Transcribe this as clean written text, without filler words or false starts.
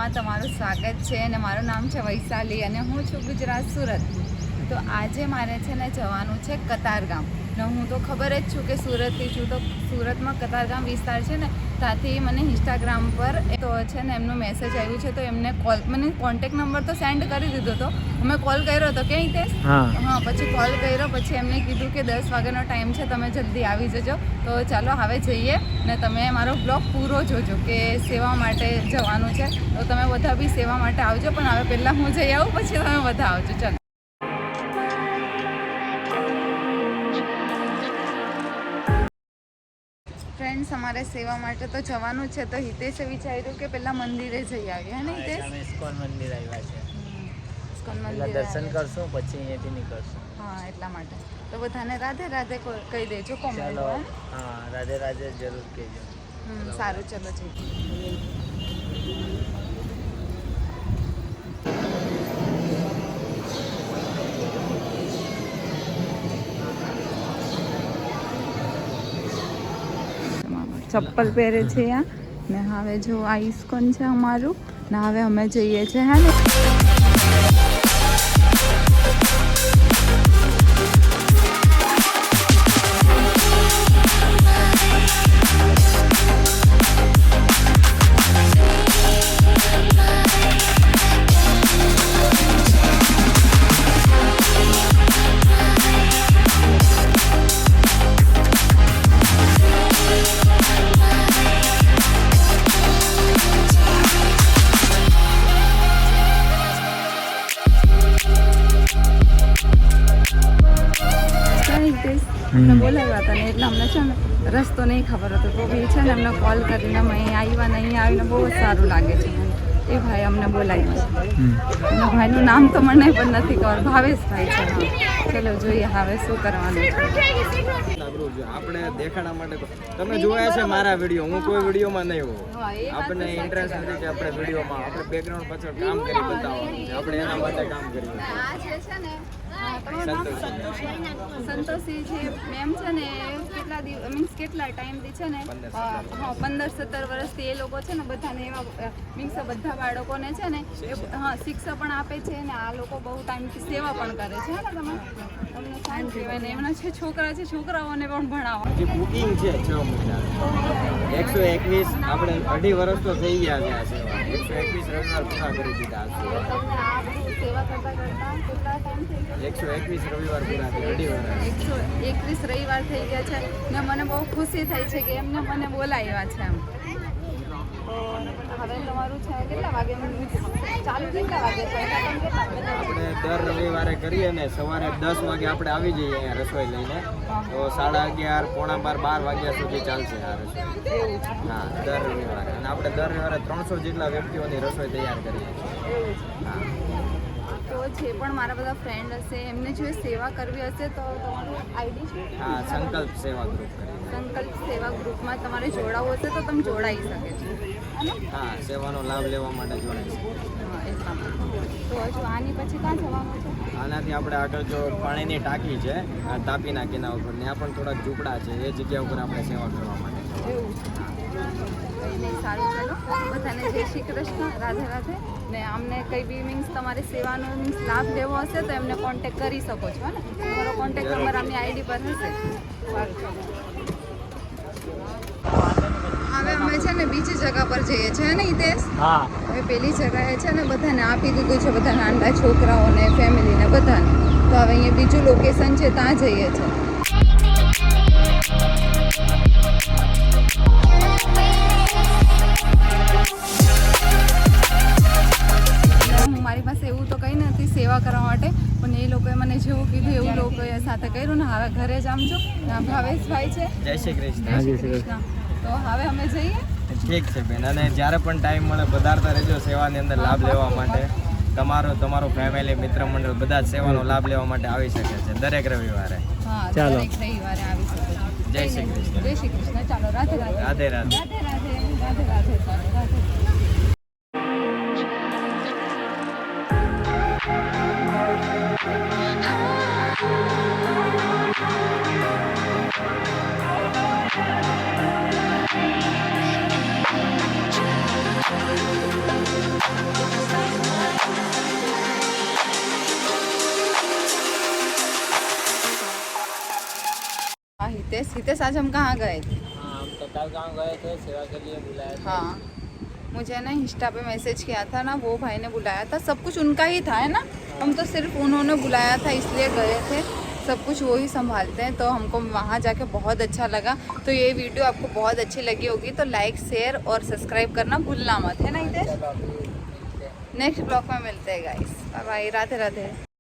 વિડીયોમાં તમારું સ્વાગત છે અને મારું નામ છે વૈશાલી અને હું છું ગુજરાત સુરત. તો આજે મારે છે ને જવાનું છે કતારગામ. ને હું તો ખબર જ છું કે સુરતથી છું, તો સુરતમાં કતારગામ વિસ્તાર છે ને, ત્યાંથી મને ઇન્સ્ટાગ્રામ પર તો છે ને એમનો મેસેજ આવ્યું છે. તો એમને મને કોન્ટેક્ટ નંબર તો સેન્ડ કરી દીધો હતો. અમે કોલ કર્યો હતો કે હિતેશ, હા પછી કોલ કર્યો, પછી એમને કીધું કે 10 વાગ્યાનો ટાઈમ છે, તમે જલ્દી આવી જજો. તો ચાલો હવે જઈએ ને તમે મારો બ્લોગ પૂરો જોજો કે સેવા માટે જવાનું છે. તો તમે બધા બી સેવા માટે આવજો, પણ હવે પહેલાં હું જઈ આવું પછી તમે બધા આવજો. ચાલો ફ્રેન્ડ્સ, અમારે સેવા માટે તો જવાનું છે. તો હિતેશે વિચાર્યું કે પહેલાં મંદિરે જઈ આવીએ, હે ને હિતેશ? અમે ઇસ્કોન મંદિર આવ્યા છે. ઇસ્કોન મંદિર દર્શન કરશું પછી અહીંયાથી નીકળશું. હા, એટલા માટે. તો બધાને રાધે રાધે કહી દેજો કોમેન્ટ. હા, રાધે રાધે જરૂર કહેજો. સારું, ચલો જઈએ. ચપ્પલ પહેરે છે ને હવે જો આ ઇસ્કોન છે અમારું ને હવે અમે જઈએ છીએ, હે ને? અમને બોલાવ્યા હતા ને એટલે અમને છે ને રસ્તો નહીં ખબર હતો. તો બી છે ને અમને કોલ કરીને અમે અહીં આવ્યા ને અહીં આવીને બહુ સારું લાગે છે. એ ભાઈ અમને બોલાવ્યા છે. અને ભાઈનું નામ તો મને પણ નથી ખબર, ભાવેશભાઈ છે. ચલો જોઈએ હવે શું કરવાનું છે. આપણે દેખાડા માટે તમે જોયા છે મારા વિડીયો, હું કોઈ વિડીયોમાં નહીં હોઉં. આપણને ઇન્ટરેસ્ટ નથી કે આપણે વિડીયોમાં આપણે બેકગ્રાઉન્ડ પાછળ કામ કરી બતાવવાનું, આપણે એના માટે કામ કરીએ. સંતોષી છે મેમ છે ને, કેટલા ટાઈમથી છે ને 15-17 વર્ષથી એ લોકો છે ને બધાને એવા બધા બાળકોને છે ને શિક્ષા પણ આપે છે ને આ લોકો બહુ ટાઈમથી સેવા પણ કરે છે. ને તમને સારું કહેવાય ને, એમના છે છોકરા છે, છોકરાઓને પણ ભણાવવા. જે બુકિંગ છે 6 મહિના 121 આપણે 2.5 વર્ષ તો થઈ ગયા છે. આ સેવા 121 રવિવાર પૂરા કરી દીધા છે. તમને આ બધું સેવા કરતા કેટલા ટાઈમ થઈ ગયા? 121 રવિવાર પૂરા થઈ 2.5 વર્ષ. 121 રવિવાર થઈ ગયા છે ને મને બહુ ખુશી થઈ છે કે એમને મને બોલાવ્યા છે. એમ તો હવે તમારું છે કેટલા વાગે ચાલુ, કેટલા વાગે છે? આપણે દર રવિવારે કરીએ ને સવારે 10 વાગે આપણે આવી જઈએ અહીંયા રસોઈ લઈને, તો 11:30 પોણા 12 વાગ્યા સુધી ચાલશે આ રસોઈ. હા, દર રવિવારે. અને આપણે દર રવિવારે 300 જેટલા વ્યક્તિઓની રસોઈ તૈયાર કરીએ છીએ. હા, તો જે પણ મારા બધા ફ્રેન્ડ હશે એમને જો સેવા કરવી હશે તો તમારું આઈડી છે? હા, સંકલ્પ સેવા ગ્રુપ કરી. સંકલ્પ સેવા ગ્રુપમાં તમારે જોડાવવું હશે તો તમે જોડાઈ શકે છે. હા, સેવાનો લાભ લેવા માટે જોડાઈ શકે. હા, એટલા માટે. તો હજુ આની પછી ક્યાં જવાનું છે? આનાથી આપણે આગળ જો પાણીની ટાંકી છે તાપીના કિનારા ઉપર, ત્યાં પણ થોડાક ઝૂંપડા છે, એ જગ્યા ઉપર આપણે સેવા કરવા માટે. એવું છે. કંઈ નહીં, સારું. ચલો બધાને જય શ્રી કૃષ્ણ, રાધે રાધે. ને અમને કંઈ બી તમારે સેવાનો લાભ લેવો હશે તો એમને કોન્ટેક્ટ કરી શકો છો. ને તમારો કોન્ટેક્ટ નંબર આમની આઈડી પર હશે. સારું, ચલો હવે અમે છે ને બીજી જગ્યા પર જઈએ છીએ ને હિતેશ. હા, હવે પેલી જગ્યાએ છે ને બધાને આપી દીધું છે, બધા નાના છોકરાઓને, ફેમિલીને બધાને. તો હવે અહીંયા બીજું લોકેશન છે, ત્યાં જઈએ છીએ. મારી પાસે એવું તો કંઈ નથી સેવા કરવા માટે, પણ એ લોકોએ મને જેવું કીધું એવું લોકોએ સાથે કર્યું ને. હવે ઘરે જ આમજો. ભાવેશભાઈ છે. જય શ્રી કૃષ્ણ. જય શ્રી કૃષ્ણ. તો હવે અમે જઈએ. ઠીક છે બેન, અને જ્યારે પણ ટાઈમ મળે પધારતા રહેજો સેવાની અંદર લાભ લેવા માટે. તમારો ફેમિલી, મિત્ર મંડળ બધા જ સેવાનો લાભ લેવા માટે આવી શકે છે દરેક રવિવારે. હા, દરેક રવિવારે આવી શકે છે. જય શ્રી કૃષ્ણ. જય શ્રી કૃષ્ણ. ચાલો, રાધે રાધે. રાધે રાધે. રાધે રાધે. રાધે રાધે. ચાલો, રાધે. हितेश आज हम कहाँ गए थे? हाँ, हम कतारगांव गए थे, सेवा के लिए बुलाया था। हाँ, मुझे ना इंस्टा पे मैसेज किया था ना, वो भाई ने बुलाया था, सब कुछ उनका ही था है ना, हम तो सिर्फ उन्होंने बुलाया था इसलिए गए थे, सब कुछ वो ही संभालते हैं। तो हमको वहाँ जाके बहुत अच्छा लगा। तो ये वीडियो आपको बहुत अच्छी लगी होगी तो लाइक शेयर और सब्सक्राइब करना भूलना मत, है ना हितेश? चलो अभी मिलते हैं। नेक्स्ट ब्लॉग में मिलते हैं guys, bye bye, Radhe Radhe.